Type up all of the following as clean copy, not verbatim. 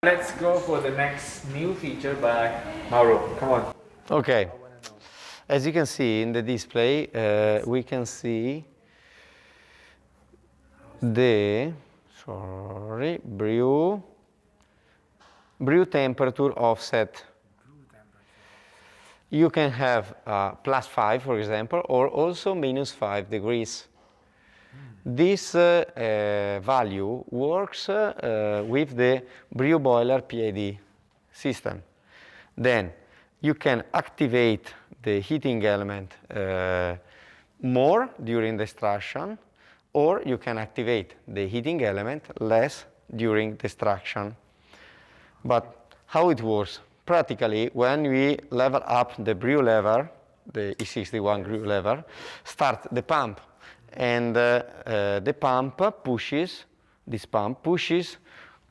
Let's go for the next new feature by Mauro. Come on. Okay. As you can see in the display, we can see the brew temperature offset. You can have +5, for example, or also -5 degrees. This value works with the brew boiler PID system. Then you can activate the heating element more during the extraction, or you can activate the heating element less during the extraction. But how it works? Practically, when we level up the brew lever, the E61 brew lever, start the pump. And the pump pushes, this pump pushes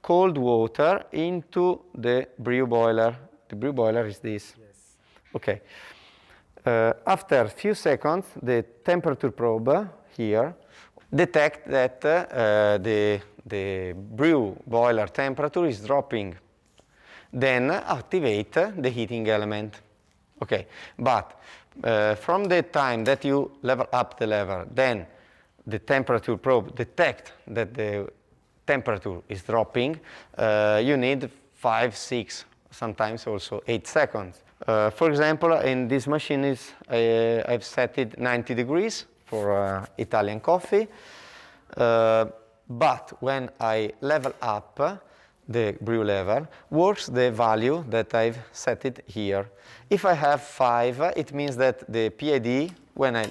cold water into the brew boiler. The brew boiler is this. Yes. Okay. After a few seconds, the temperature probe here detects that the brew boiler temperature is dropping. Then activate the heating element. Okay, but from the time that you level up the lever, then the temperature probe detects that the temperature is dropping, you need 5, 6, sometimes also 8 seconds. For example, in this machine I've set it 90 degrees for Italian coffee, but when I level up the brew level, works the value that I've set it here. If I have 5, it means that the PID, when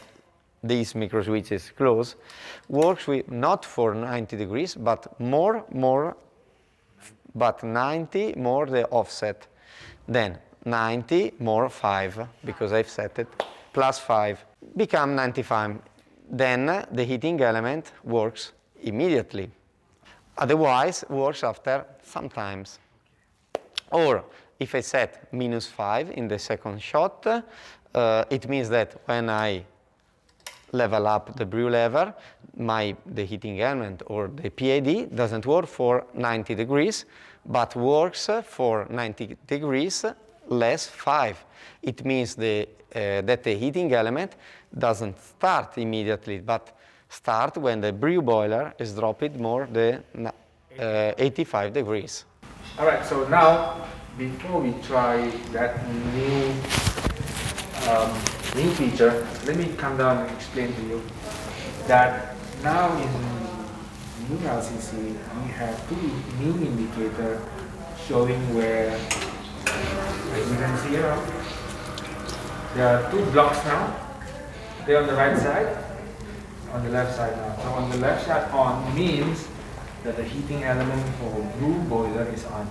these micro switches close, works with not for 90 degrees, but but 90 more the offset. Then 90 more 5, because I've set it +5, become 95. Then the heating element works immediately. Otherwise, works after some times. Or if I set -5 in the second shot, it means that when I level up the brew lever, the heating element or the PID doesn't work for 90 degrees, but works for 90 degrees less 5. It means that the heating element doesn't start immediately, but start when the brew boiler is dropped more than 85 degrees. All right, so now, before we try that new feature, let me come down and explain to you that now in new LCC, we have 2 new indicators showing where, as you can see here, there are 2 blocks now. They're on the right side, on the left side now. So on the left side on means that the heating element for brew boiler is on.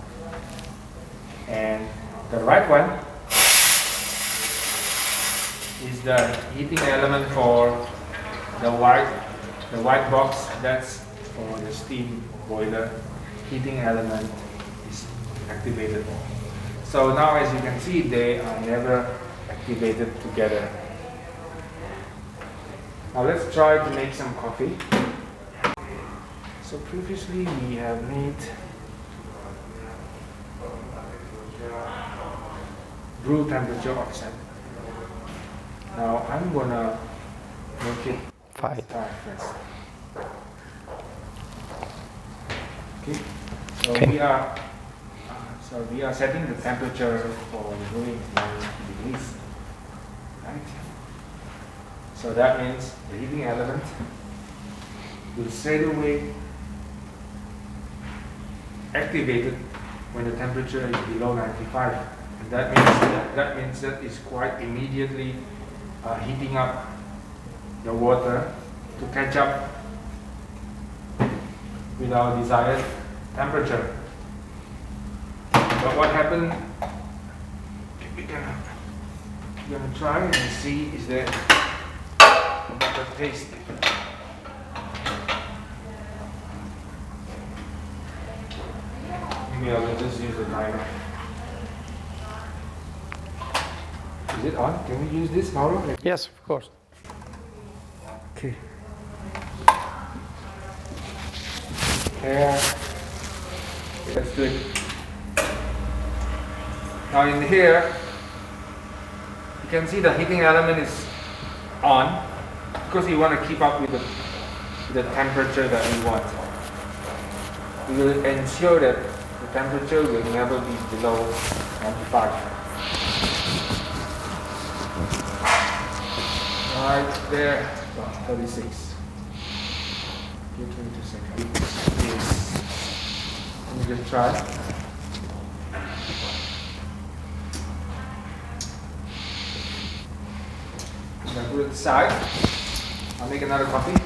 And the right one is the heating element for the white box. That's for the steam boiler. Heating element is activated. So now, as you can see, they are never activated together. Now let's try to make some coffee. So previously we have made brew temperature offset. Now I'm gonna make it 5 first. Okay. So Okay. we are setting the temperature for the brewing 90 degrees. Right. So that means the heating element will straight away activated when the temperature is below 95, and that means that it's quite immediately heating up the water to catch up with our desired temperature. But what happened? We're gonna try and see is there a better taste. Maybe I will just use the timer. Is it on? Can we use this, Mauro? Yes, of course. Okay. Yeah. Let's do it. Now in here, you can see the heating element is on because you want to keep up with the temperature that you want. We will ensure that the temperature will never be below 95. Right there, 36. Give me 2 seconds. Yes. Let me just try. I'm going to put it aside. I'll make another coffee.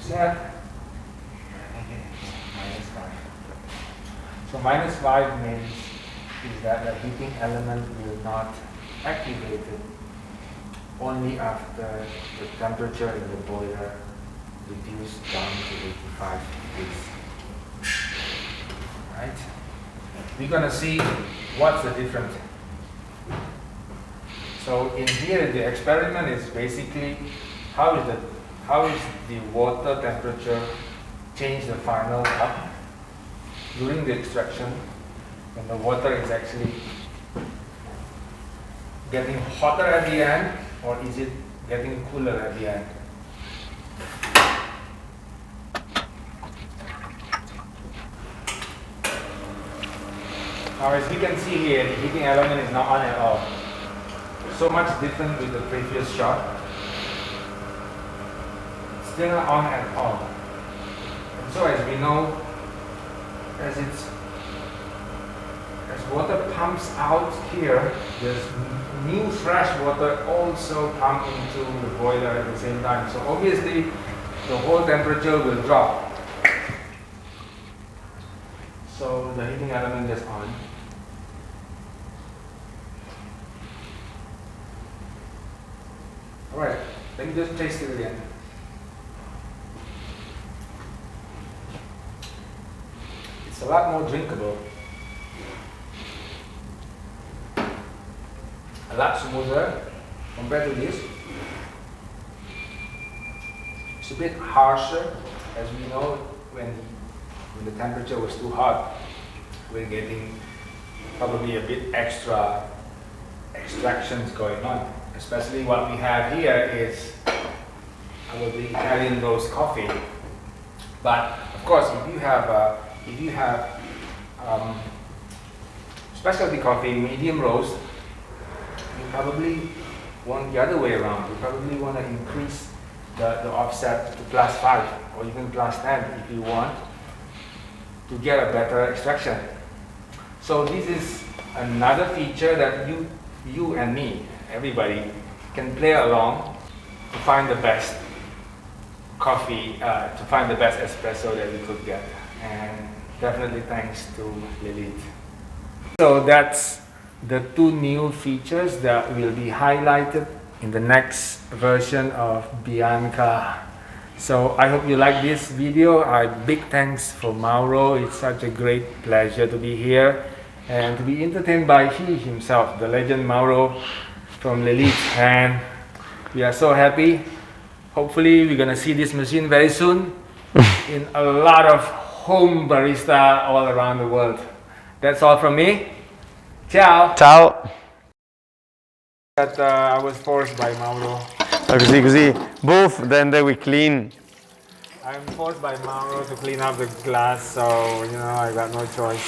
Set. -5. So -5 means is that the heating element will not activate it only after the temperature in the boiler reduced down to 85 degrees. Right? We're gonna see what's the difference. So in here the experiment is basically how is the water temperature change the final cup during the extraction when the water is actually getting hotter at the end, or is it getting cooler at the end? Now as we can see here, the heating element is not on at all. So much different with the previous shot. Still not on at all. And so as we know, as water pumps out here, there's new fresh water also pump into the boiler at the same time. So obviously the whole temperature will drop. So the heating element is on. Alright, let me just taste it again. It's a lot more drinkable. A lot smoother compared to this. It's a bit harsher, as we know when the temperature was too hot. We're getting probably a bit extra extractions going on. Especially what we have here is probably Italian roast coffee. But of course, if you have specialty coffee, medium roast, you probably want the other way around. You probably want to increase the offset to +5 or even +10 if you want to get a better extraction. So this is another feature that you and me, everybody, can play along to find the best coffee, to find the best espresso that we could get. And definitely thanks to LELIT. So that's the 2 new features that will be highlighted in the next version of Bianca. So I hope you like this video. Big thanks for Mauro. It's such a great pleasure to be here and to be entertained by he himself, the legend Mauro from LELIT. And we are so happy. Hopefully we're gonna see this machine very soon in a lot of home barista all around the world. That's all from me. Ciao! Ciao! That I was forced by Mauro. Così, both, then they will clean. I'm forced by Mauro to clean up the glass, so I got no choice.